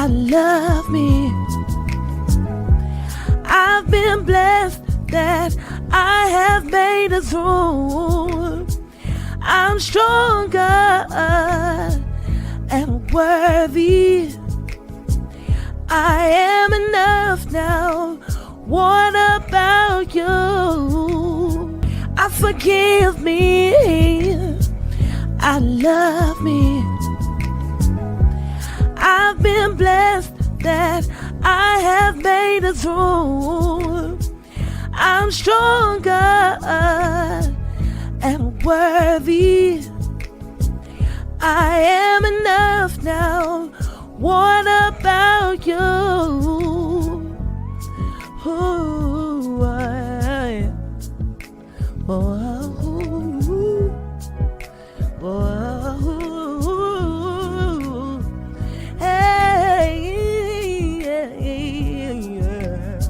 I love me. I've been blessed that I have made it through. I'm stronger and worthy. I am enough now. What about you? I forgive me. I love me. I've been blessed that I have made it through. I'm stronger and worthy. I am enough now. What about you? Ooh, hey, yeah. Yeah.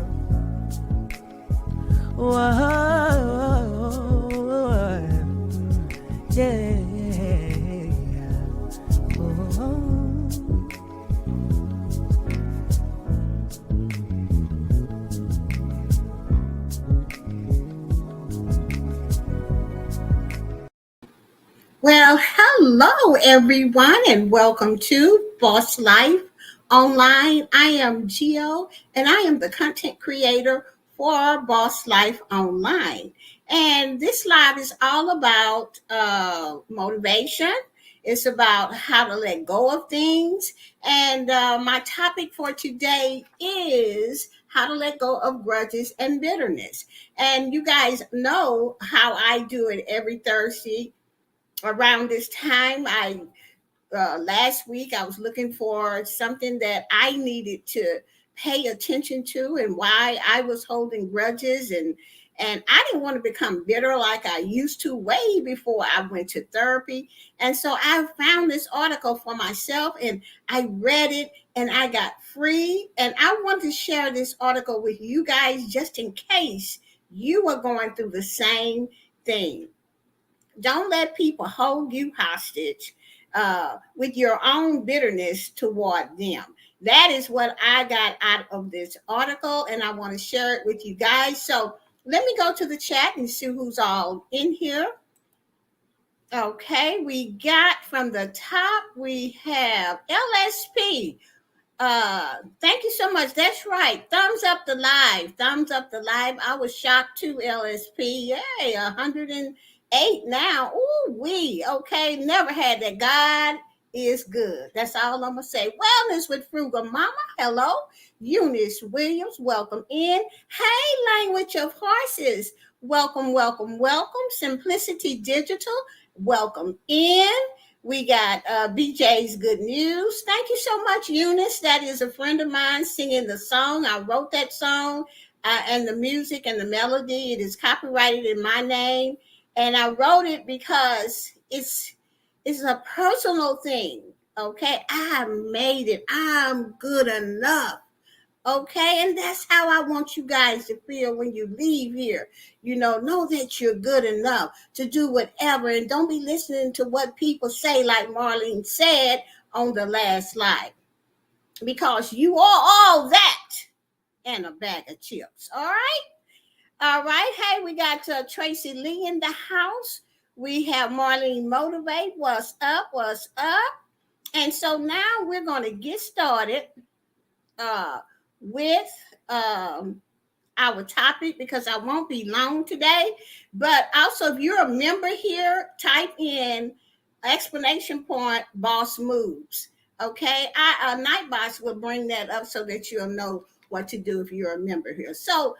Well, hello everyone, and welcome to Boss Life Online. I am Gio, and I am the content creator for Boss Life Online. And this live is all about motivation. It's about how to let go of things. And my topic for today is how to let go of grudges and bitterness. And you guys know how I do it every Thursday around this time. I last week I was looking for something that I needed to pay attention to, and why I was holding grudges, and I didn't want to become bitter like I used to way before I went to therapy. And so I found this article for myself, and I read it, and I got free. And I want to share this article with you guys just in case you are going through the same thing. Don't let people hold you hostage with your own bitterness toward them. That is what I got out of this article, and I want to share it with you guys. So let me go to the chat and see who's all in here. Okay, we got from the top, we have LSP. Thank you so much. That's right. Thumbs up the live. Thumbs up the live. I was shocked too, LSP. Yay, 108 now. Ooh, okay. Never had that. God is good. That's all I'm gonna say. Wellness with Frugal Mama. Hello. Eunice Williams, welcome in. Hey, Language of Horses. Welcome, welcome, welcome. Simplicity Digital, welcome in. We got BJ's Good News. Thank you so much, Eunice. That is a friend of mine singing the song. I wrote that song and the music and the melody. It is copyrighted in my name. And I wrote it because it's a personal thing. Okay, I made it. I'm good enough. Okay, and that's how I want you guys to feel when you leave here. Know that you're good enough to do whatever, and don't be listening to what people say, like Marlene said on the last slide, because you are all that and a bag of chips. All right. Hey, we got Tracy Lee in the house. We have Marlene Motivate. What's up? And so now we're going to get started with our topic, because I won't be long today. But also, if you're a member here, type in explanation point boss moves. Okay, Nightbox will bring that up so that you'll know what to do if you're a member here. So,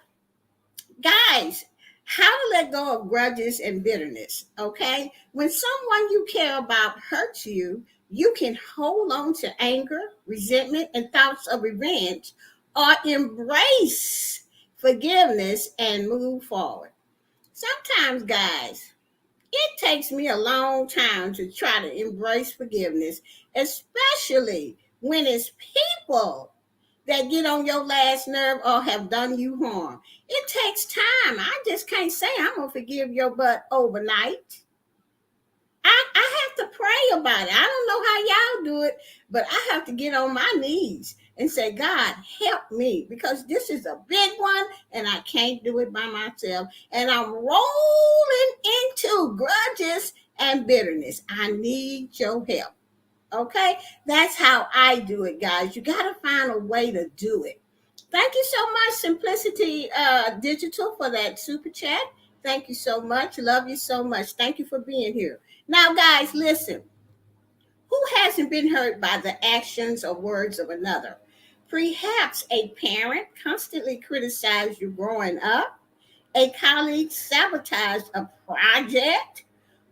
guys, how to let go of grudges and bitterness. Okay, when someone you care about hurts you, you can hold on to anger, resentment, and thoughts of revenge, or embrace forgiveness and move forward. Sometimes, guys, it takes me a long time to try to embrace forgiveness, especially when it's people that get on your last nerve or have done you harm. It takes time. I just can't say I'm going to forgive your butt overnight. I have to pray about it. I don't know how y'all do it, but I have to get on my knees and say, God, help me, because this is a big one and I can't do it by myself. And I'm rolling into grudges and bitterness. I need your help. Okay? That's how I do it, guys. You got to find a way to do it. Thank you so much, Simplicity Digital, for that super chat. Thank you so much. Love you so much. Thank you for being here. Now, guys, listen. Who hasn't been hurt by the actions or words of another? Perhaps a parent constantly criticized you growing up, a colleague sabotaged a project,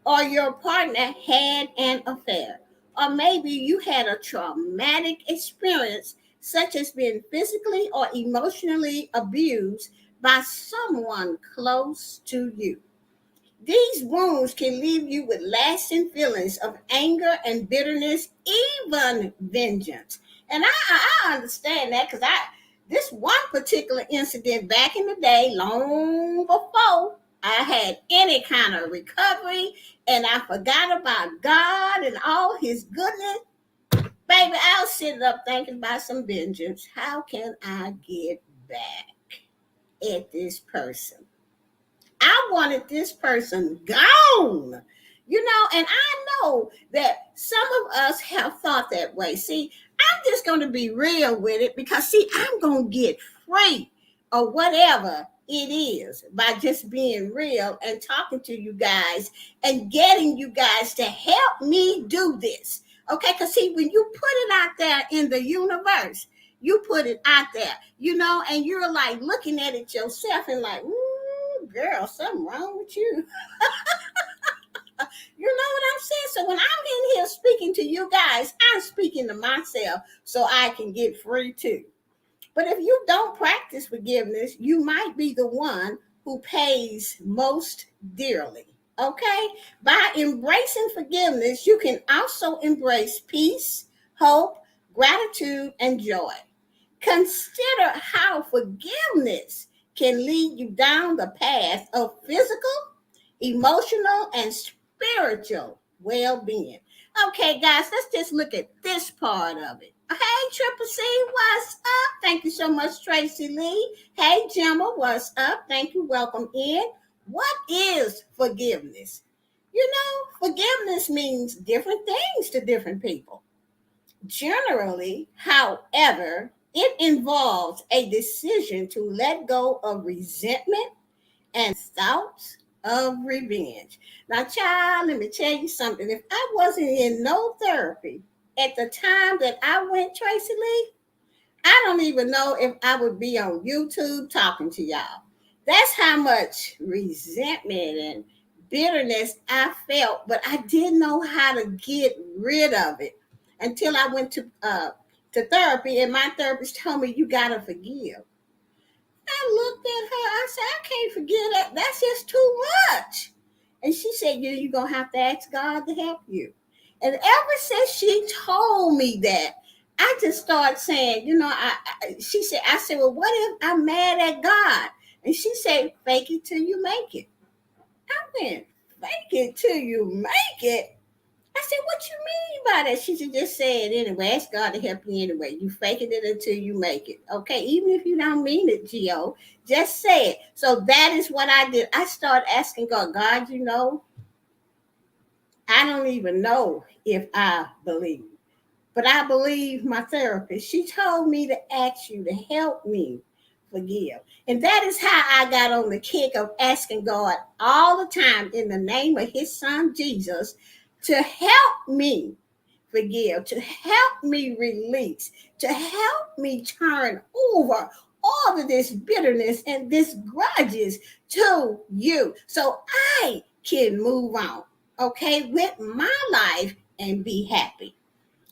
or your partner had an affair. Or maybe you had a traumatic experience, such as being physically or emotionally abused by someone close to you. These wounds can leave you with lasting feelings of anger and bitterness, even vengeance. And I understand that, because this one particular incident back in the day, long before I had any kind of recovery, and I forgot about God and all his goodness, baby, I was sitting up thinking about some vengeance. How can I get back at this person? I wanted this person gone, and I know that some of us have thought that way. See, I'm just going to be real with it, because, see, I'm going to get free or whatever it is by just being real and talking to you guys and getting you guys to help me do this. Okay, because, see, when you put it out there in the universe, you put it out there, and you're like looking at it yourself and like, girl, something wrong with you. You know what I'm saying? So when I'm in here speaking to you guys, I'm speaking to myself so I can get free too. But if you don't practice forgiveness, you might be the one who pays most dearly. Okay? By embracing forgiveness, you can also embrace peace, hope, gratitude, and joy. Consider how forgiveness can lead you down the path of physical, emotional, and spiritual well-being. Okay, guys, let's just look at this part of it. Hey, Triple C, what's up? Thank you so much, Tracy Lee. Hey, Gemma, what's up? Thank you. Welcome in. What is forgiveness? Forgiveness means different things to different people. Generally, however, it involves a decision to let go of resentment and thoughts of revenge. Now, child, let me tell you something. If I wasn't in no therapy at the time that I went, Tracy Lee, I don't even know if I would be on YouTube talking to y'all. That's how much resentment and bitterness I felt, but I didn't know how to get rid of it until I went to therapy, and my therapist told me, you gotta forgive. I looked at her. I said, I can't forgive that. That's just too much. And she said, you're going to have to ask God to help you. And ever since she told me that, I just started saying, I said, well, what if I'm mad at God? And she said, fake it till you make it. I went, fake it till you make it? I said, what you mean by that? She said, just say it anyway. Ask God to help you anyway. You faking it until you make it. Okay, even if you don't mean it, Gio, just say it. So that is what I did. I started asking God, I don't even know if I believe. But I believe my therapist. She told me to ask you to help me forgive. And that is how I got on the kick of asking God all the time in the name of his son, Jesus, to help me forgive, to help me release, to help me turn over all of this bitterness and this grudges to you so I can move on, okay, with my life and be happy.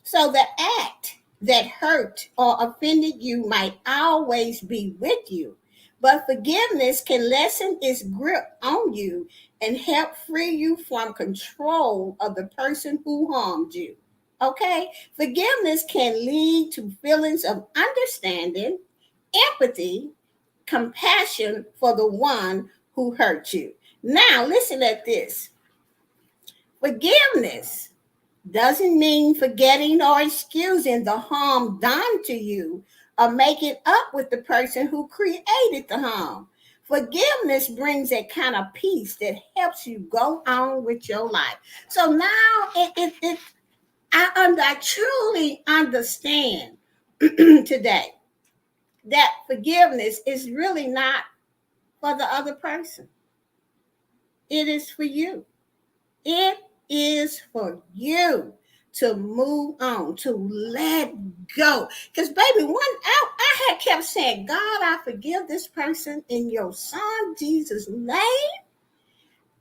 So the act that hurt or offended you might always be with you, but forgiveness can lessen its grip on you and help free you from control of the person who harmed you. Okay? Forgiveness can lead to feelings of understanding, empathy, compassion for the one who hurt you. Now, listen at this. Forgiveness doesn't mean forgetting or excusing the harm done to you or making up with the person who created the harm. Forgiveness brings a kind of peace that helps you go on with your life. So now I truly understand today that forgiveness is really not for the other person. It is for you. It is for you to move on, to let go. Because, baby, I had kept saying, God, I forgive this person in your son Jesus' name.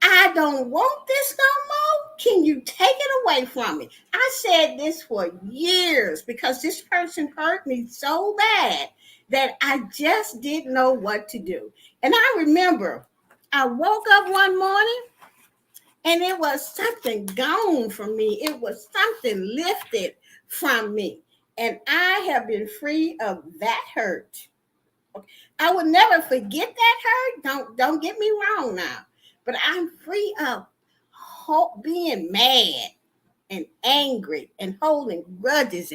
I don't want this no more. Can you take it away from me? I said this for years because this person hurt me so bad that I just didn't know what to do. And I remember I woke up one morning and it was something gone from me. It was something lifted from me. And I have been free of that hurt. I will never forget that hurt. Don't get me wrong now. But I'm free of being mad and angry and holding grudges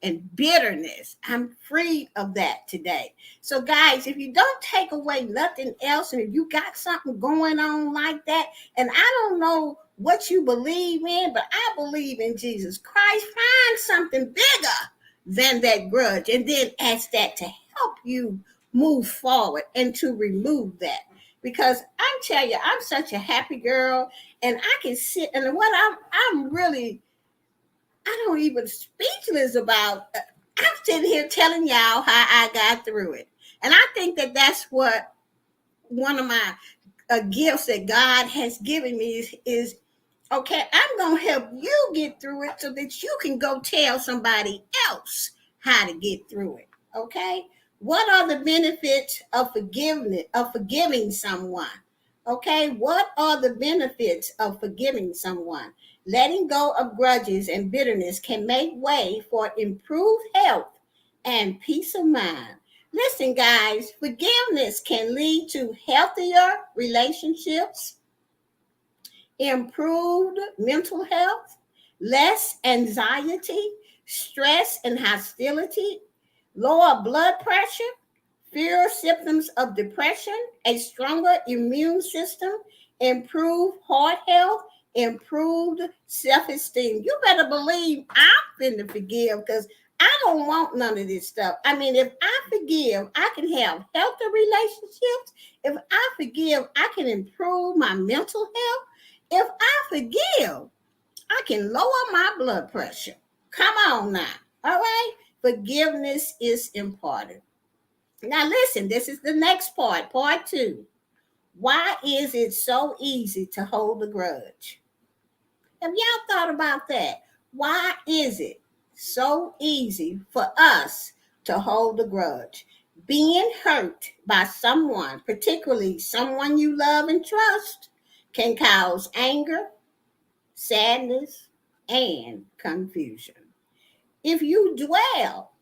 and bitterness. I'm free of that today. So, guys, if you don't take away nothing else, and if you got something going on like that, and I don't know what you believe in, but I believe in Jesus Christ, find something bigger than that grudge and then ask that to help you move forward and to remove that. Because I'm telling you, I'm such a happy girl, and I can sit and what I'm really, I don't even speechless about. I'm sitting here telling y'all how I got through it, and I think that that's what one of my gifts that God has given me is okay. I'm gonna help you get through it so that you can go tell somebody else how to get through it. Okay, what are the benefits of forgiveness, of forgiving someone? Okay, what are the benefits of forgiving someone? Letting go of grudges and bitterness can make way for improved health and peace of mind. Listen, guys, forgiveness can lead to healthier relationships, improved mental health, less anxiety, stress and hostility, lower blood pressure, fewer symptoms of depression, a stronger immune system, improved heart health, improved self-esteem. You better believe I'm finna forgive because I don't want none of this stuff. I mean, if I forgive, I can have healthy relationships. If I forgive, I can improve my mental health. If I forgive, I can lower my blood pressure. Come on now. All right? Forgiveness is important. Now, listen, this is the next part two. Why is it so easy to hold a grudge? Have y'all thought about that? Why is it so easy for us to hold a grudge? Being hurt by someone, particularly someone you love and trust, can cause anger, sadness, and confusion. If you dwell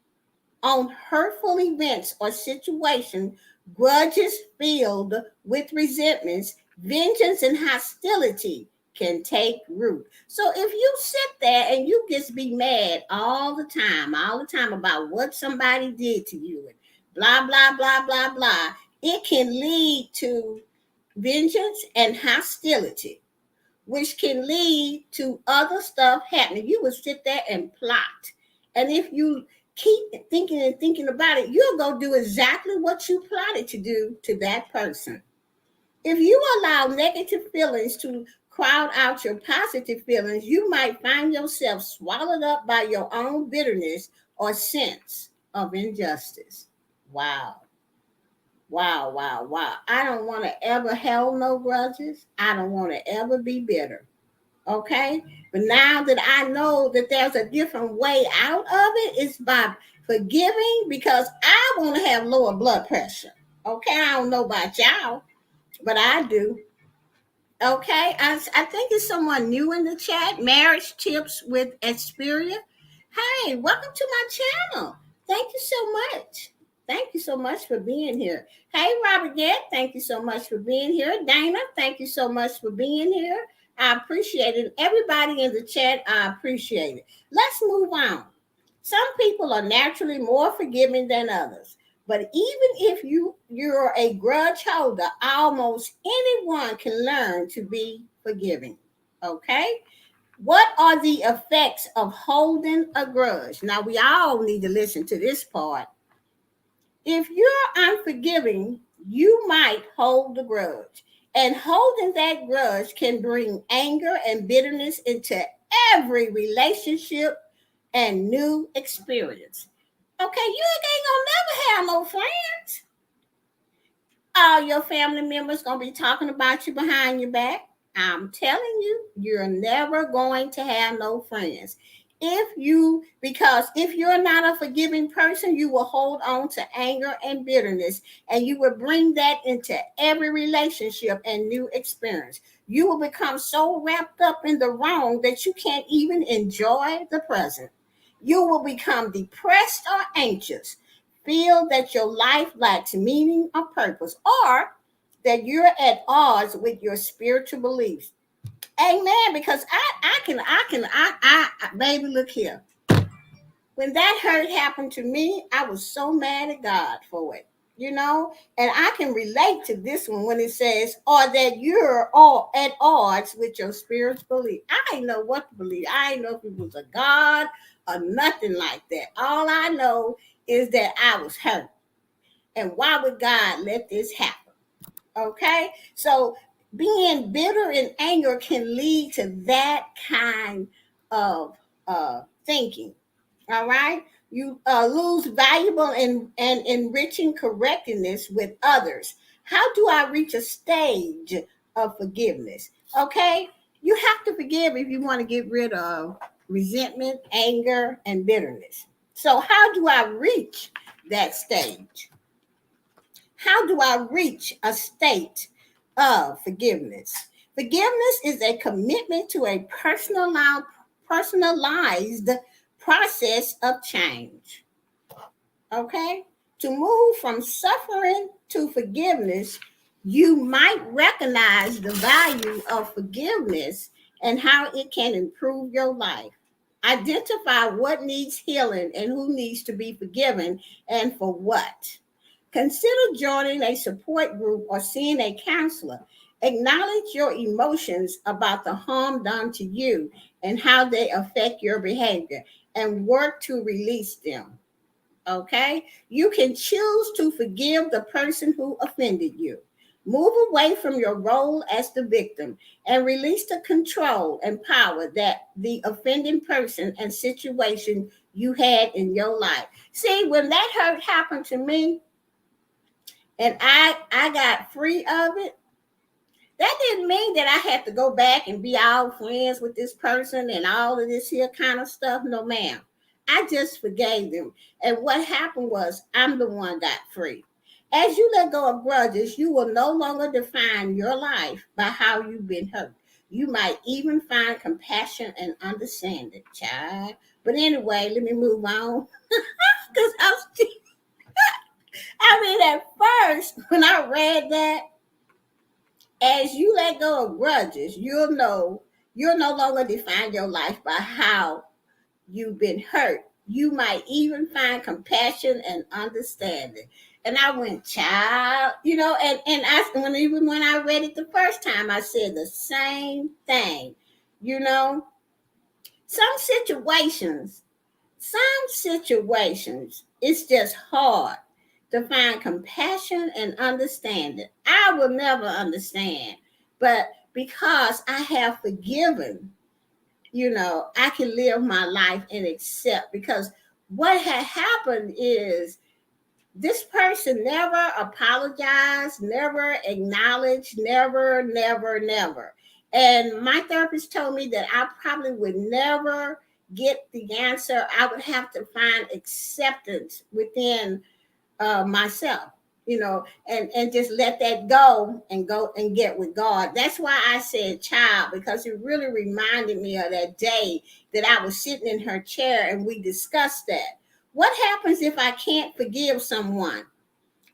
on hurtful events or situations, grudges filled with resentments, vengeance, and hostility can take root. So if you sit there and you just be mad all the time about what somebody did to you and blah, blah, blah, blah, blah, it can lead to vengeance and hostility, which can lead to other stuff happening. You will sit there and plot. And if you keep thinking and thinking about it, you'll go do exactly what you plotted to do to that person. If you allow negative feelings to crowd out your positive feelings, you might find yourself swallowed up by your own bitterness or sense of injustice. Wow. Wow, wow, wow. I don't want to ever hold no grudges. I don't want to ever be bitter. Okay, but now that I know that there's a different way out of it, it's by forgiving because I want to have lower blood pressure. Okay, I don't know about y'all, but I do. Okay, I think it's someone new in the chat. Marriage tips with Xperia. Hey, welcome to my channel. Thank you so much. Thank you so much for being here. Hey, Robert Gett, thank you so much for being here. Dana, thank you so much for being here. I appreciate it. Everybody in the chat, I appreciate it. Let's move on. Some people are naturally more forgiving than others. But even if you're a grudge holder, almost anyone can learn to be forgiving. Okay? What are the effects of holding a grudge? Now we all need to listen to this part. If you're unforgiving, you might hold the grudge. And holding that grudge can bring anger and bitterness into every relationship and new experience. Okay, you ain't gonna never have no friends. All your family members gonna be talking about you behind your back. I'm telling you, you're never going to have no friends. Because if you're not a forgiving person, you will hold on to anger and bitterness, and you will bring that into every relationship and new experience. You will become so wrapped up in the wrong that you can't even enjoy the present. You will become depressed or anxious, feel that your life lacks meaning or purpose, or that you're at odds with your spiritual beliefs. Amen. Because baby, look here. When that hurt happened to me, I was so mad at God for it, and I can relate to this one when it says, or that you're all at odds with your spiritual belief. I didn't know what to believe. I didn't know if it was a God or nothing like that. All I know is that I was hurt. And why would God let this happen? Okay? So being bitter and anger can lead to that kind of thinking. All right? You lose valuable and enriching correctness with others. How do I reach a stage of forgiveness? Okay? You have to forgive if you want to get rid of resentment, anger, and bitterness. So, how do I reach that stage? How do I reach a state of forgiveness? Forgiveness is a commitment to a personalized process of change. Okay? To move from suffering to forgiveness, you might recognize the value of forgiveness and how it can improve your life. Identify what needs healing and who needs to be forgiven and for what. Consider joining a support group or seeing a counselor. Acknowledge your emotions about the harm done to you and how they affect your behavior and work to release them. Okay? You can choose to forgive the person who offended you. Move away from your role as the victim and release the control and power that the offending person and situation you had in your life. See, when that hurt happened to me, and I got free of it, that didn't mean that I had to go back and be all friends with this person and all of this here kind of stuff. No, ma'am. I just forgave them. And what happened was I'm the one got free. As you let go of grudges, you will no longer define your life by how you've been hurt. You might even find compassion and understanding, child. But anyway, let me move on. Because at first, when I read that, as you let go of grudges, you'll no longer define your life by how you've been hurt. You might even find compassion and understanding. And I went, child, even when I read it the first time, I said the same thing. Some situations, it's just hard to find compassion and understanding. I will never understand, but because I have forgiven, I can live my life and accept. Because what had happened is this person never apologized, never acknowledged, never. And my therapist told me that I probably would never get the answer. I would have to find acceptance within myself, and just let that go and get with God. That's why I said child, because it really reminded me of that day that I was sitting in her chair and we discussed that. What happens if I can't forgive someone?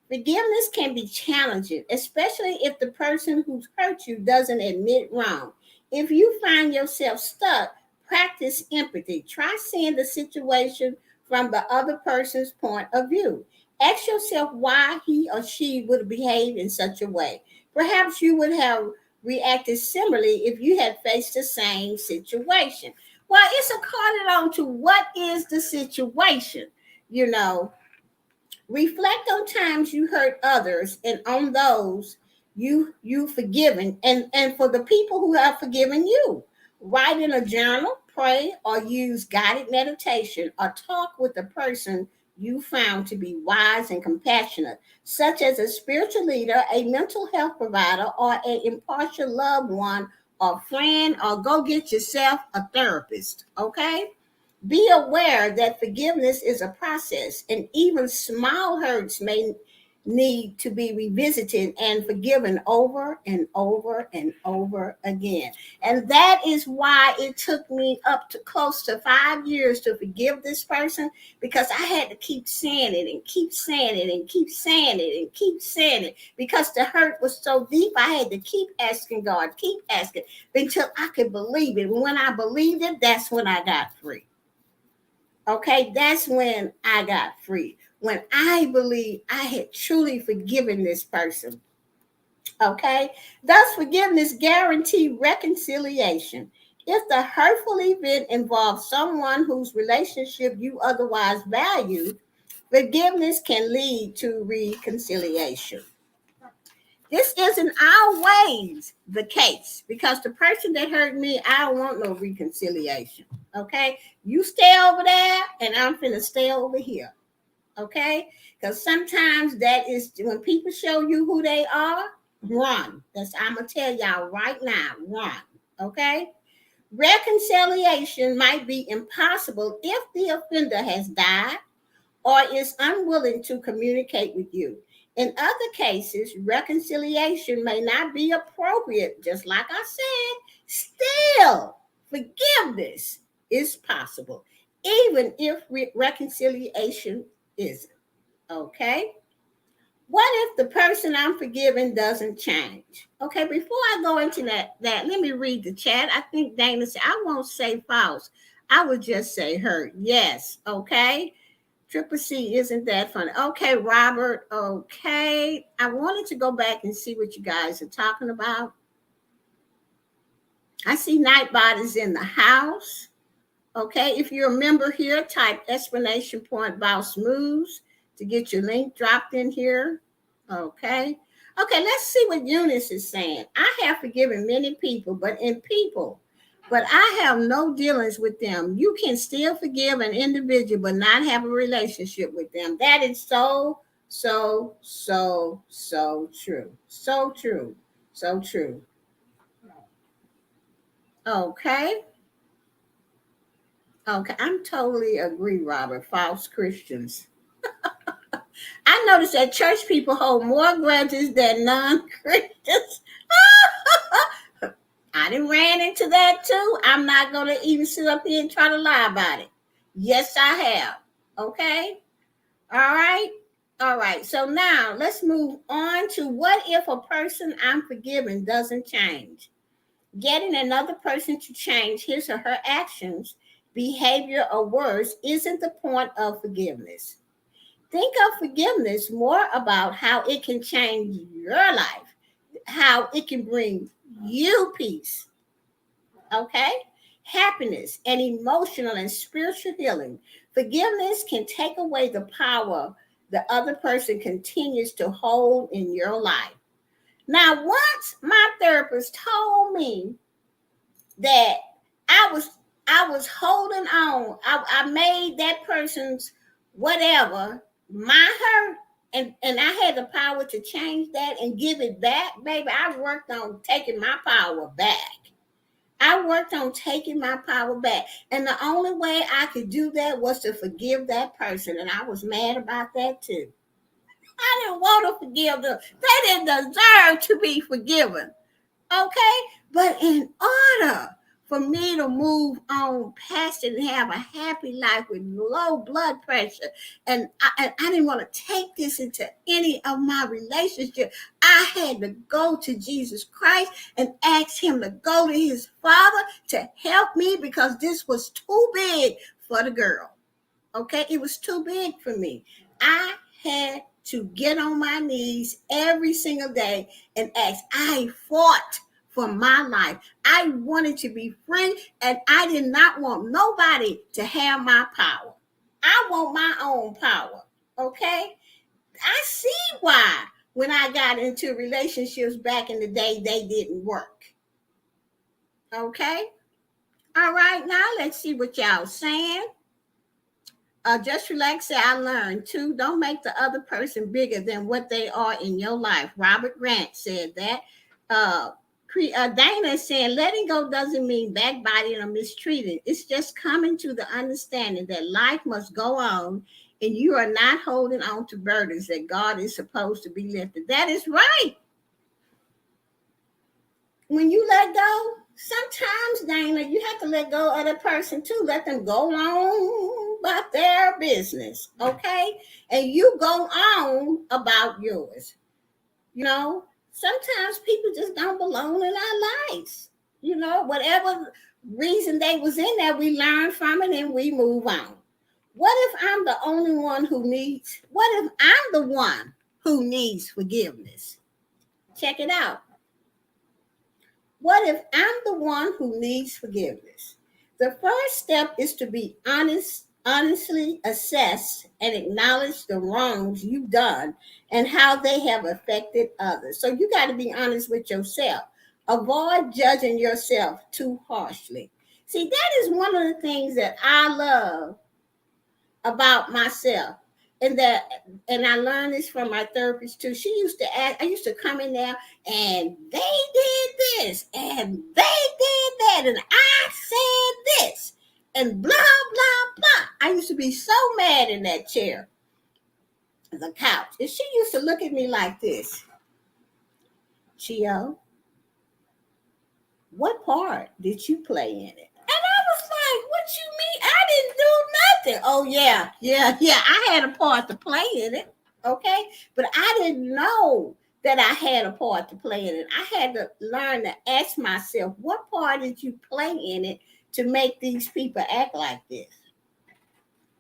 Forgiveness can be challenging, especially if the person who's hurt you doesn't admit wrong. If you find yourself stuck, practice empathy. Try seeing the situation from the other person's point of view. Ask yourself why he or she would behave in such a way. Perhaps you would have reacted similarly if you had faced the same situation. Well, it's according on to what is the situation, you know. Reflect on times you hurt others and on those you forgiven and for the people who have forgiven you. Write in a journal, pray, or use guided meditation, or talk with a person you found to be wise and compassionate, such as a spiritual leader, a mental health provider, or an impartial loved one or friend, or go get yourself a therapist. Okay? Be aware that forgiveness is a process, and even small hurts may need to be revisited and forgiven over and over and over again. And that is why it took me up to close to 5 years to forgive this person, because I had to keep saying it and keep saying it and keep saying it and keep saying it, because the hurt was so deep. I had to keep asking God, keep asking until I could believe it. When I believed it, that's when I got free. Okay, that's when I got free. When I believed I had truly forgiven this person. Okay, thus forgiveness guarantees reconciliation. If the hurtful event involves someone whose relationship you otherwise value, forgiveness can lead to reconciliation. This isn't always the case, because the person that hurt me, I don't want no reconciliation. Okay, you stay over there and I'm finna stay over here. Okay, because sometimes that is when people show you who they are, run. That's, I'm gonna tell y'all right now, run. Okay, reconciliation might be impossible if the offender has died or is unwilling to communicate with you. In other cases, reconciliation may not be appropriate. Just like I said, still, forgiveness is possible, even if reconciliation isn't. Okay? What if the person I'm forgiving doesn't change? Okay, before I go into that, let me read the chat. I think Dana said, I won't say false. I would just say hurt. Yes, okay. Triple C, isn't that funny? Okay, Robert. Okay. I wanted to go back and see what you guys are talking about. I see Nightbot is in the house. Okay. If you're a member here, type explanation point Boss Moves to get your link dropped in here. Okay. Okay, let's see what Eunice is saying. I have forgiven many people, but I have no dealings with them. You can still forgive an individual, but not have a relationship with them. That is so, so, so, so true. So true. So true. Okay. Okay. I'm totally agree, Robert. False Christians. I noticed that church people hold more grudges than non-Christians. I done ran into that too. I'm not going to even sit up here and try to lie about it. Yes, I have. Okay. All right. All right. So now let's move on to what if a person I'm forgiving doesn't change? Getting another person to change his or her actions, behavior, or words isn't the point of forgiveness. Think of forgiveness more about how it can change your life, how it can bring you peace, okay? Happiness and emotional and spiritual healing. Forgiveness can take away the power the other person continues to hold in your life. Now, once my therapist told me that I was holding on, I made that person's whatever my hurt, and I had the power to change that and give it back, baby. I worked on taking my power back. I worked on taking my power back. And the only way I could do that was to forgive that person. And I was mad about that too. I didn't want to forgive them. They didn't deserve to be forgiven. Okay? But in order for me to move on past it and have a happy life with low blood pressure. And I didn't want to take this into any of my relationships. I had to go to Jesus Christ and ask him to go to his father to help me, because this was too big for the girl. Okay, it was too big for me. I had to get on my knees every single day and ask. I fought for my life. I wanted to be free, and I did not want nobody to have my power. I want my own power. Okay, I see why when I got into relationships back in the day, they didn't work. Okay, all right, now let's see what y'all saying. Just relax. Say, I learned too. Don't make the other person bigger than what they are in your life. Robert Grant said that. Uh, Dana is saying, letting go doesn't mean backbiting or mistreating. It's just coming to the understanding that life must go on, and you are not holding on to burdens that God is supposed to be lifted. That is right. When you let go, sometimes, Dana, you have to let go of the person too. Let them go on about their business, okay? And you go on about yours. You know, sometimes people just don't belong in our lives. You know, whatever reason they was in there, we learn from it and we move on. What if I'm the only one who needs, what if I'm the one who needs forgiveness? Check it out. What if I'm the one who needs forgiveness? The first step is to be honest, honestly assess and acknowledge the wrongs you've done and how they have affected others. So you got to be honest with yourself. Avoid judging yourself too harshly. See, that is one of the things that I love about myself. And I learned this from my therapist too. She used to ask, I used to come in there and they did this and they did that and I said this and blah blah blah. I used to be so mad in that chair, the couch. And she used to look at me like this. Chio, what part did you play in it? And I was like, what you mean? I didn't do nothing. Oh, yeah. I had a part to play in it. Okay. But I didn't know that I had a part to play in it. I had to learn to ask myself, what part did you play in it to make these people act like this?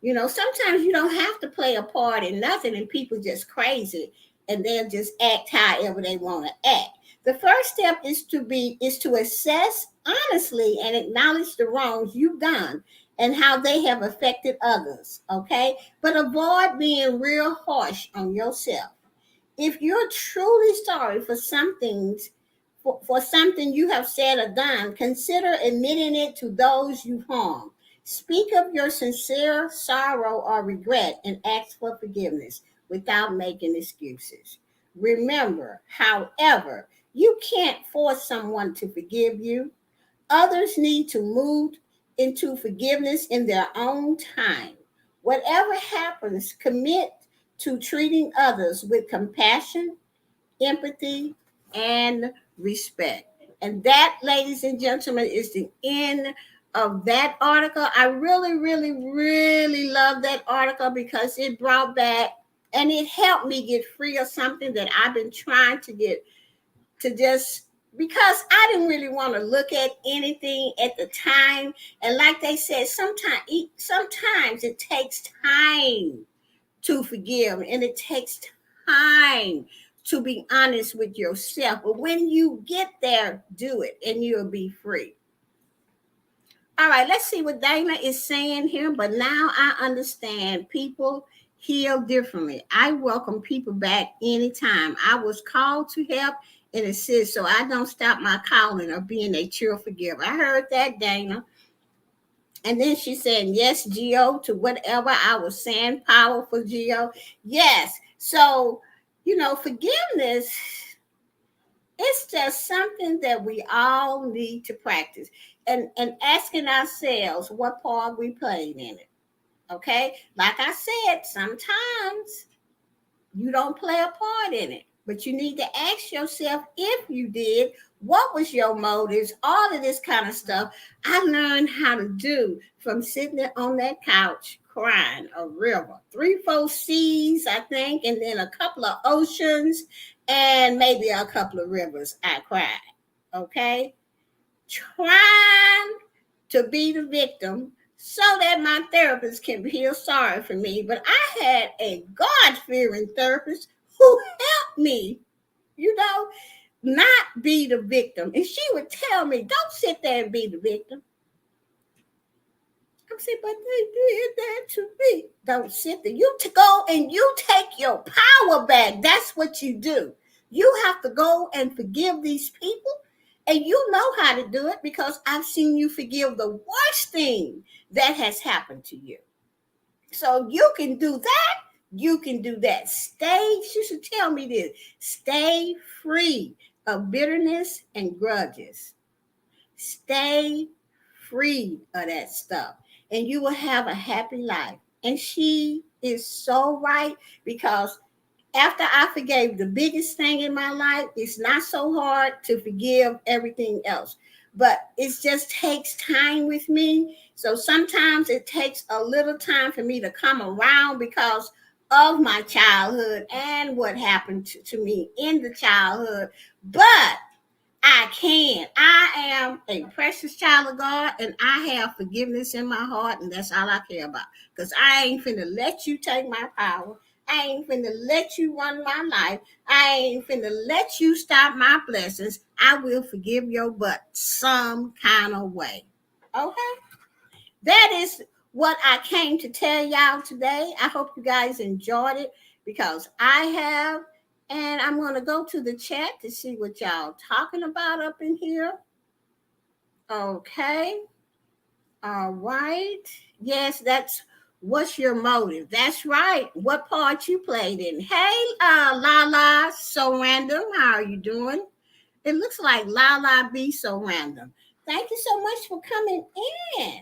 You know, sometimes you don't have to play a part in nothing and people just crazy and they'll just act however they want to act. The first step is to assess honestly and acknowledge the wrongs you've done and how they have affected others, okay? But avoid being real harsh on yourself. If you're truly sorry for for something you have said or done, consider admitting it to those you've harmed. Speak of your sincere sorrow or regret and ask for forgiveness without making excuses. Remember, however, you can't force someone to forgive you. Others need to move into forgiveness in their own time. Whatever happens, commit to treating others with compassion, empathy, and respect. And that, ladies and gentlemen, is the end of that article. I really, really, really love that article because it brought back and it helped me get free of something that I've been trying to get to, just because I didn't really want to look at anything at the time. And like they said, sometimes it takes time to forgive and it takes time to be honest with yourself. But when you get there, do it and you'll be free. All right, let's see what Dana is saying here. But now I understand people heal differently. I welcome people back anytime. I was called to help and assist, so I don't stop my calling or being a true forgiver. I heard that, Dana. And then she said, yes, Geo, to whatever I was saying, powerful Geo. Yes. So, you know, forgiveness, it's just something that we all need to practice and asking ourselves what part we played in it. Okay. Like I said, sometimes you don't play a part in it, but you need to ask yourself, if you did, What was your motives? All of this kind of stuff I learned how to do from sitting there on that couch crying a river. 3, 4 seas, I think, and then a couple of oceans and maybe a couple of rivers. I cried. Okay? Trying to be the victim so that my therapist can feel sorry for me. But I had a God fearing therapist who helped me, you know, not be the victim. And she would tell me, don't sit there and be the victim. I'm saying, but they did that to me. Don't sit there. You to go and you take your power back. That's what you do. You have to go and forgive these people. And you know how to do it because I've seen you forgive the worst thing that has happened to you. So you can do that. You can do that. She should tell me this. Stay free of bitterness and grudges. Stay free of that stuff. And you will have a happy life. And she is so right because after I forgave the biggest thing in my life, it's not so hard to forgive everything else. But it just takes time with me. So sometimes it takes a little time for me to come around because of my childhood and what happened to me in the childhood. But I can. I am a precious child of God and I have forgiveness in my heart, and that's all I care about. Because I ain't finna let you take my power. I ain't finna let you run my life. I ain't finna let you stop my blessings. I will forgive your butt some kind of way. Okay? That is what I came to tell y'all today. I hope you guys enjoyed it because I have. And I'm going to go to the chat to see what y'all talking about up in here. Okay. All right. Yes, that's what's your motive. That's right. What part you played in. Hey, Lala, so random. How are you doing? It looks like Lala be so random. Thank you so much for coming in.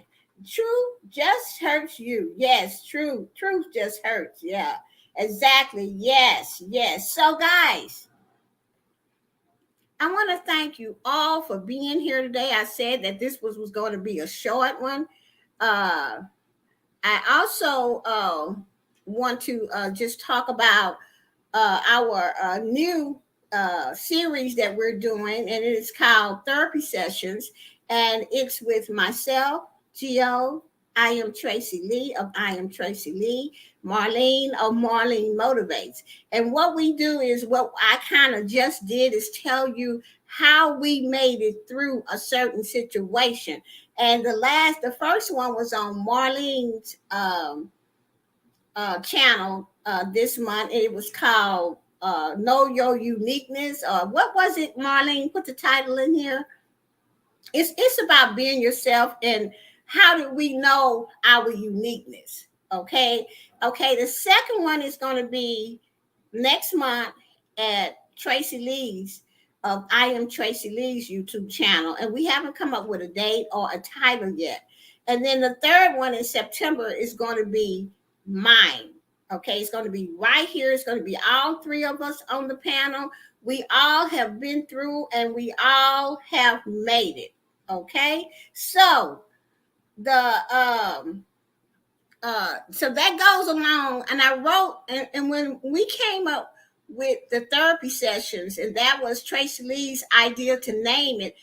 Truth just hurts you. Yes, true. Truth just hurts. Yeah, exactly. Yes, yes. So, guys, I want to thank you all for being here today. I said that this was going to be a short one. I also want to just talk about our new series that we're doing, and it is called Therapy Sessions, and it's with myself, Gio. I am Tracy Lee of I Am Tracy Lee, Marlene of Marlene Motivates. And what we do is what I kind of just did is tell you how we made it through a certain situation. And the first one was on Marlene's channel this month. It was called Know Your Uniqueness. What was it, Marlene? Put the title in here. It's about being yourself and how do we know our uniqueness. Okay. The second one is going to be next month at Tracy Lee's of I Am Tracy Lee's YouTube channel, and we haven't come up with a date or a title yet. And then the third one in September is going to be mine. Okay, it's going to be right here. It's going to be all three of us on the panel. We all have been through and we all have made it. Okay, so so that goes along, and I wrote, and when we came up with the therapy sessions, and that was Tracy Lee's idea to name it,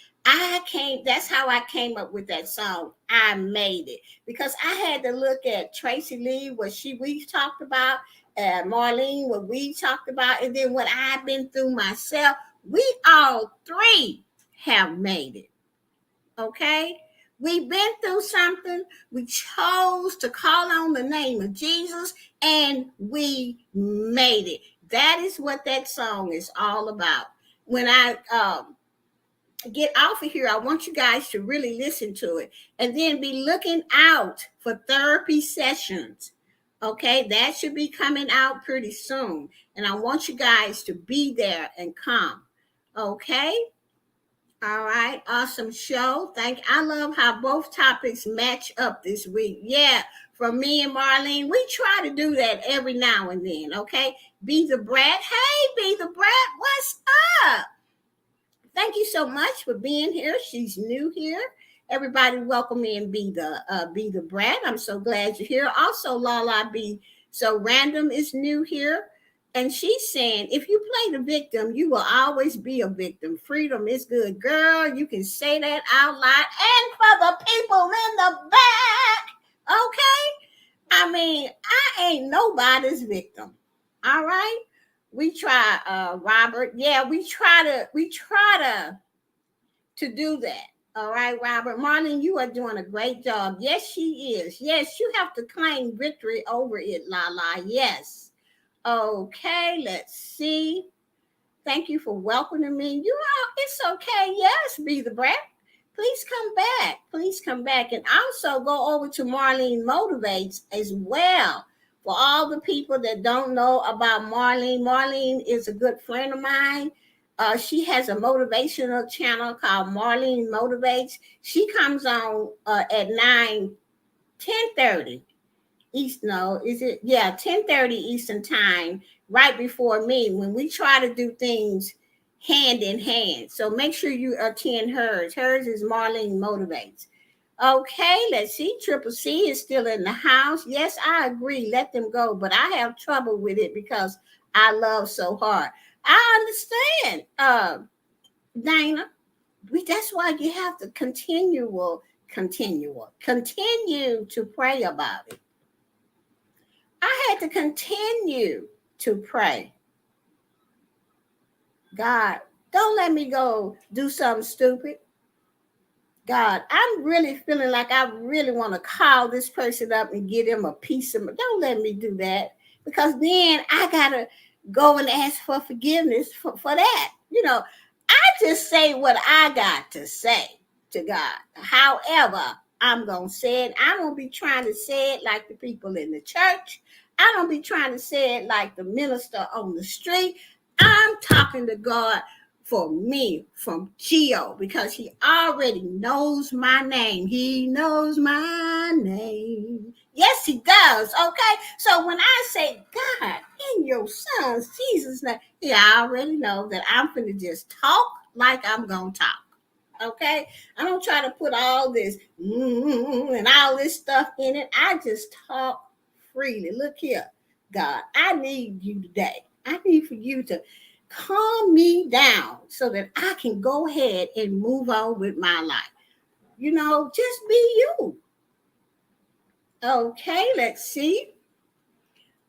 that's how I came up with that song. I made it because I had to look at Tracy Lee, we talked about, Marlene, what we talked about, and then what I've been through myself. We all three have made it. Okay? We've been through something. We chose to call on the name of Jesus and we made it. That is what that song is all about. When I get off of here, I want you guys to really listen to it and then be looking out for therapy sessions. Okay, that should be coming out pretty soon. And I want you guys to be there and come. Okay? All right, awesome show. I love how both topics match up this week. Yeah, from me and Marlene, we try to do that every now and then. Okay, Be the Brat. Hey, Be the Brat, what's up? Thank you so much for being here. She's new here. Everybody, welcome in. Be the Brat. I'm so glad you're here. Also, Lala Be So Random is new here. And she's saying, if you play the victim, you will always be a victim. Freedom is good. Girl, you can say that out loud. And for the people in the back, okay? I mean, I ain't nobody's victim. All right? We try, Robert. Yeah, we try to do that. All right, Robert. Marlene, you are doing a great job. Yes, she is. Yes, you have to claim victory over it, Lala. Yes. Okay, let's see. Thank you for welcoming me. You know, it's okay. Yes, Be the Brat. Please come back. Please come back. And also go over to Marlene Motivates as well. For all the people that don't know about Marlene, Marlene is a good friend of mine. She has a motivational channel called Marlene Motivates. She comes on at 10:30. East, no, is it? Yeah, 10:30 Eastern time, right before me, when we try to do things hand in hand. So make sure you attend hers. Hers is Marlene Motivates. Okay, let's see. Triple C is still in the house. Yes, I agree. Let them go. But I have trouble with it because I love so hard. I understand, Dana. That's why you have to continue to pray about it. I had to continue to pray. God, don't let me go do something stupid. God, I'm really feeling like I really want to call this person up and get him a piece of. Don't let me do that, because then I got to go and ask for forgiveness for that. You know, I just say what I got to say to God. However, I'm going to say it. I don't be trying to say it like the people in the church. I don't be trying to say it like the minister on the street. I'm talking to God for me from Geo, because he already knows my name. He knows my name. Yes, he does. Okay. So when I say, God, in your son's Jesus' name, he already knows that I'm going to just talk like I'm going to talk. Okay, I don't try to put all this and all this stuff in it. I just talk freely. Look here, God, I need you today. I need for you to calm me down so that I can go ahead and move on with my life. You know, just be you. Okay, let's see.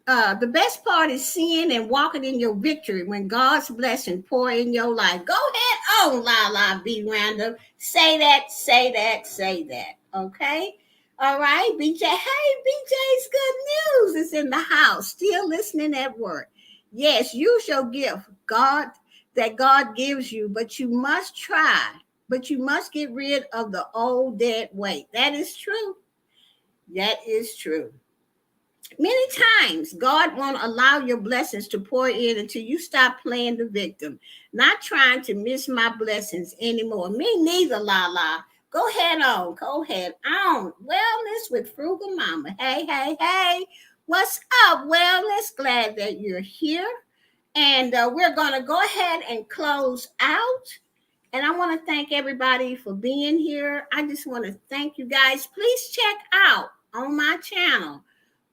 The best part is seeing and walking in your victory when God's blessing pour in your life. Go ahead on, La Be Random. Say that, say that, say that. Okay? All right, BJ. Hey, BJ's good news is in the house. Still listening at work. Yes, use your gift, God, that God gives you, but you must try. But you must get rid of the old dead weight. That is true. That is true. Many times, God won't allow your blessings to pour in until you stop playing the victim, not trying to miss my blessings anymore. Me neither, La. Go ahead on. Go ahead on. Wellness with Frugal Mama. Hey, hey, hey. What's up, Wellness? Glad that you're here. And we're going to go ahead and close out. And I want to thank everybody for being here. I just want to thank you guys. Please check out on my channel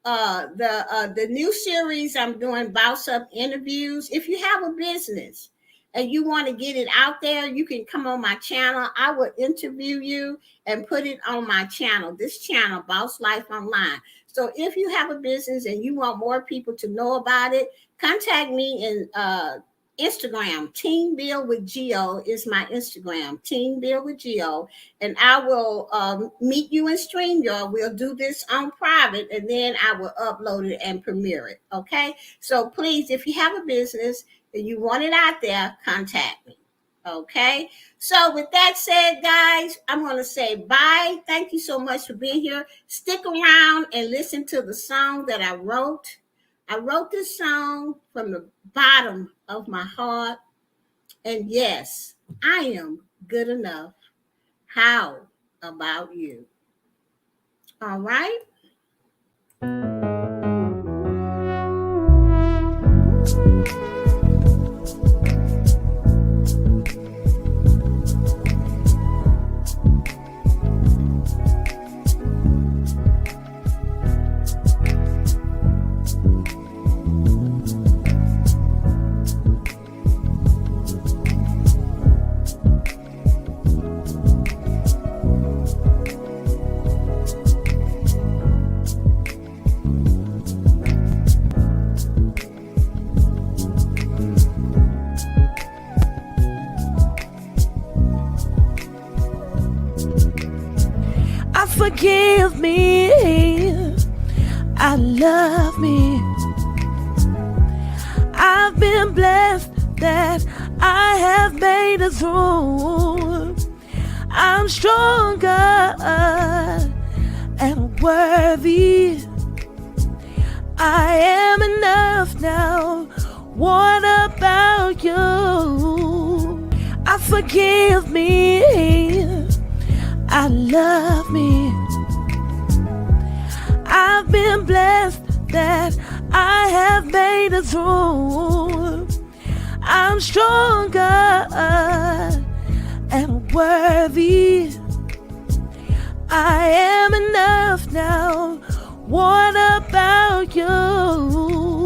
the new series I'm doing, Boss Up Interviews. If you have a business and you want to get it out there, you can come on my channel. I will interview you and put it on my channel, this channel, Boss Life Online. So if you have a business and you want more people to know about it, contact me in Instagram. Team Bill with Geo is my Instagram. Team Bill with Geo, and I will meet you in StreamYard. We'll do this on private, and then I will upload it and premiere it. Okay. So please, if you have a business and you want it out there, contact me. Okay. So with that said, guys, I'm going to say bye. Thank you so much for being here. Stick around and listen to the song that I wrote. I wrote this song from the bottom of my heart. And yes, I am good enough. How about you? All right. forgive me. I love me. I've been blessed that I have made it through. I'm stronger and worthy. I am enough now. What about you? I forgive me. I love me. I've been blessed that I have made it through. I'm stronger and worthy. I am enough now. What about you?